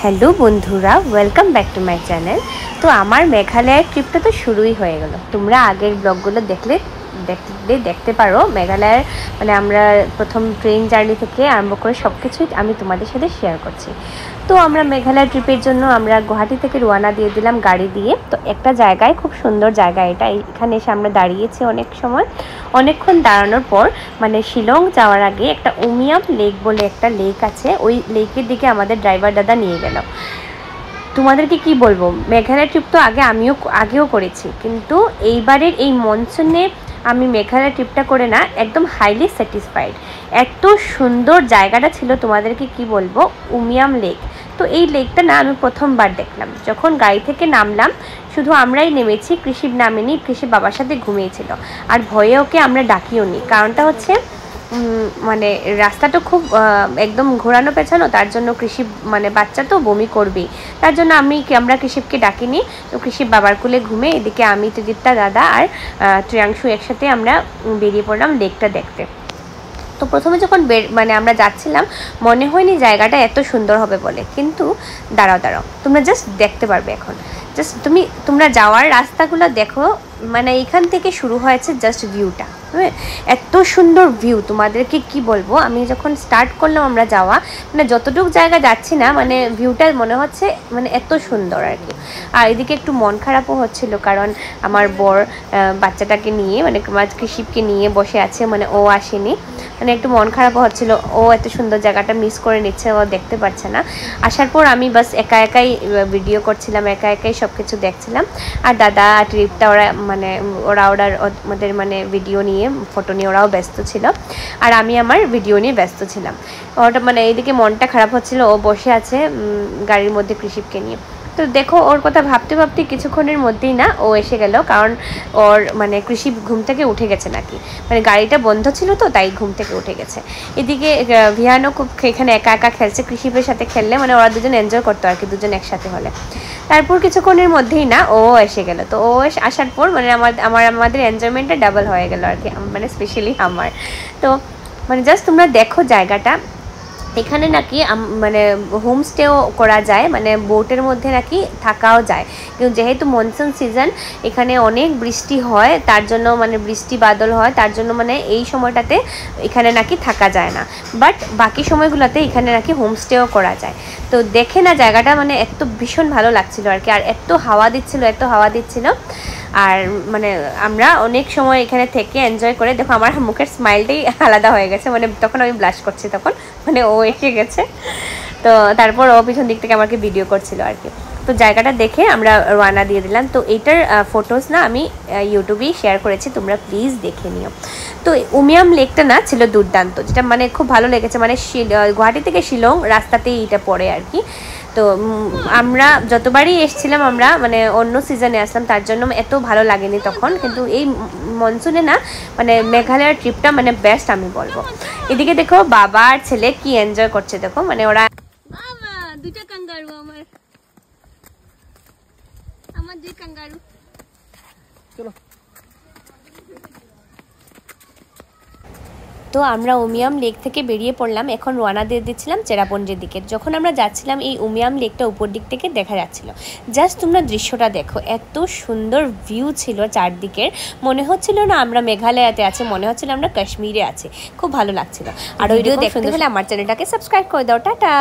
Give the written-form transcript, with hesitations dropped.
Hello বন্ধুরা, welcome back to my channel. তো আমার মেঘালয়ের ট্রিপটা তো শুরুই হয়ে গেল। তোমরা আগের ব্লগগুলো দেখতে পারো। মেঘালয়ের মানে আমরা প্রথম ট্রেন জার্নি থেকে আরম্ভ করে সব কিছুই আমি তোমাদের সাথে শেয়ার করছি। তো আমরা মেঘালয় ট্রিপের জন্য আমরা গুয়াহাটি থেকে রওনা দিয়ে দিলাম গাড়ি দিয়ে। তো একটা জায়গায়, খুব সুন্দর জায়গা এটা, এখানে এসে আমরা দাঁড়িয়েছি অনেকক্ষণ দাঁড়ানোর পর মানে শিলং যাওয়ার আগে একটা উমিয়াম লেক বলে একটা লেক আছে, ওই লেকের দিকে আমাদের ড্রাইভার দাদা নিয়ে গেল। তোমাদেরকে কি বলবো, মেঘালয় ট্রিপ তো আগেও করেছি, কিন্তু এইবারের এই মনসুনে আমি মেঘালয় ট্রিপটা করে না একদম হাইলি স্যাটিসফাইড। এত সুন্দর জায়গাটা ছিল, তোমাদেরকে কি বলবো, উমিয়াম লেক। তো এই লেকটা না আমি প্রথমবার দেখলাম। যখন গাড়ি থেকে নামলাম শুধু আমরাই নেমেছি, কৃষি নামেনি, কৃষি বাবার সাথে ঘুমিয়েছিল। আর ভয়ে ওকে আমরা ডাকিও নি, কারণটা হচ্ছে মানে রাস্তাটা খুব একদম ঘোরানো পেছানো, তার জন্য কৃষি মানে বাচ্চা তো বমি করবেই, তার জন্য আমরা কৃষিবকে ডাকিনি। তো কৃষিব বাবার কোলে ঘুমে, এদিকে আমি, ত্রিদীপ্তা দাদা আর ত্রিয়াংশু একসাথে আমরা বেরিয়ে পড়লাম লেকটা দেখতে। তো প্রথমে যখন মানে আমরা যাচ্ছিলাম মনে হয়নি জায়গাটা এত সুন্দর হবে বলে, কিন্তু দাঁড়াও তোমরা জাস্ট দেখতে পারবে এখন। জাস্ট তোমরা যাওয়ার রাস্তাগুলো দেখো, মানে এখান থেকে শুরু হয়েছে জাস্ট ভিউটা। হ্যাঁ, এত সুন্দর ভিউ, তোমাদেরকে কি বলবো। আমি যখন স্টার্ট করলাম আমরা যাওয়া, মানে যতটুকু জায়গা যাচ্ছি না, মানে ভিউটা মনে হচ্ছে মানে এত সুন্দর আর কি। আর এদিকে একটু মন খারাপও হচ্ছিল, কারণ আমার বর বাচ্চাটাকে নিয়ে মানে কৃষিবকে নিয়ে বসে আছে, মানে ও আসেনি, মানে একটু মন খারাপও হচ্ছিল। ও এত সুন্দর জায়গাটা মিস করে নিচ্ছে, ও দেখতে পাচ্ছে না। আসার পর আমি বাস একাই ভিডিও করছিলাম, একাই সব কিছু দেখছিলাম। আর দাদা আর ট্রিপটা ওরা ওদের মানে ভিডিও নিয়ে, ফটো নিয়ে ওরাও ব্যস্ত ছিল, আর আমি আমার ভিডিও নিয়ে ব্যস্ত ছিলাম। ওটা মানে এইদিকে মনটা খারাপ হচ্ছিল, ও বসে আছে গাড়ির মধ্যে কৃষিবকে নিয়ে। তো দেখো, ওর কথা ভাবতে ভাবতে কিছুক্ষণের মধ্যেই না ও এসে গেল, কারণ ওর মানে কৃষি ঘুম থেকে উঠে গেছে নাকি, মানে গাড়িটা বন্ধ ছিল তো তাই ঘুম থেকে উঠে গেছে। এদিকে ভিয়ানও খুব এখানে একা খেলছে, কৃষিপের সাথে খেললে মানে ওরা দুজন এনজয় করতো আর কি, দুজন একসাথে হলে। তারপর কিছুক্ষণের মধ্যেই না ও এসে গেল। তো ও আসার পর মানে আমাদের এনজয়মেন্টটা ডাবল হয়ে গেল আর কি, মানে স্পেশালি আমার। তো মানে জাস্ট তোমরা দেখো জায়গাটা। এখানে নাকি মানে হোমস্টেও করা যায়, মানে বোটের মধ্যে নাকি থাকাও যায়, কিন্তু যেহেতু মনসুন সিজন, এখানে অনেক বৃষ্টি হয়, তার জন্য মানে বৃষ্টি বাদল হয়, তার জন্য মানে এই সময়টাতে এখানে নাকি থাকা যায় না। বাট বাকি সময়গুলোতে এখানে নাকি হোমস্টেও করা যায়। তো দেখে না জায়গাটা মানে এত ভীষণ ভালো লাগছিল আর কি, আর এত হাওয়া দিচ্ছিল। আর মানে আমরা অনেক সময় এখানে থেকে এনজয় করে, দেখো আমার মুখের স্মাইলটাই আলাদা হয়ে গেছে, মানে তখন আমি ব্লাশ করছি, তখন মানে ও এসে গেছে। তো তারপর ও পিছন দিক থেকে আমাকে ভিডিও করছিল আর কি। তো জায়গাটা দেখে আমরা রওনা দিয়ে দিলাম। তো এইটার ফটোস না আমি ইউটিউবেই শেয়ার করেছি, তোমরা প্লিজ দেখে নিও। তো উমিয়াম লেকটা না ছিল দুর্দান্ত, যেটা মানে খুব ভালো লেগেছে, মানে গুয়াহাটি থেকে শিলং রাস্তাতেই এটা পড়ে আর কি। তো আমরা যতবারই এসেছিলাম আমরা মানে অন্য সিজনে আসলাম, তার জন্য এত ভালো লাগেনি তখন, কিন্তু এই মনসুনে না মানে মেঘালয়ের ট্রিপটা মানে বেস্ট আমি বলবো। এদিকে দেখো বাবা আর ছেলে কি এনজয় করছে, দেখো মানে ওরা দুটো কাঙ্গারু, আমার দুই কাঙ্গারু। চলো। তো আমরা উমিয়াম লেক থেকে বেরিয়ে পড়লাম, এখন রওনা দিয়ে দিচ্ছিলাম চেরাপুঞ্জির দিকে। যখন আমরা যাচ্ছিলাম এই উমিয়াম লেকটা উপর দিক থেকে দেখা যাচ্ছিল। জাস্ট তোমরা দৃশ্যটা দেখো, এত সুন্দর ভিউ ছিল চারদিকের, মনে হচ্ছিল না আমরা মেঘালয়াতে আছি, মনে হচ্ছিল আমরা কাশ্মীরে আছি, খুব ভালো লাগছিল। আর ভিডিও দেখতে হলে আমার চ্যানেলটাকে সাবস্ক্রাইব করে দাও। টাটা।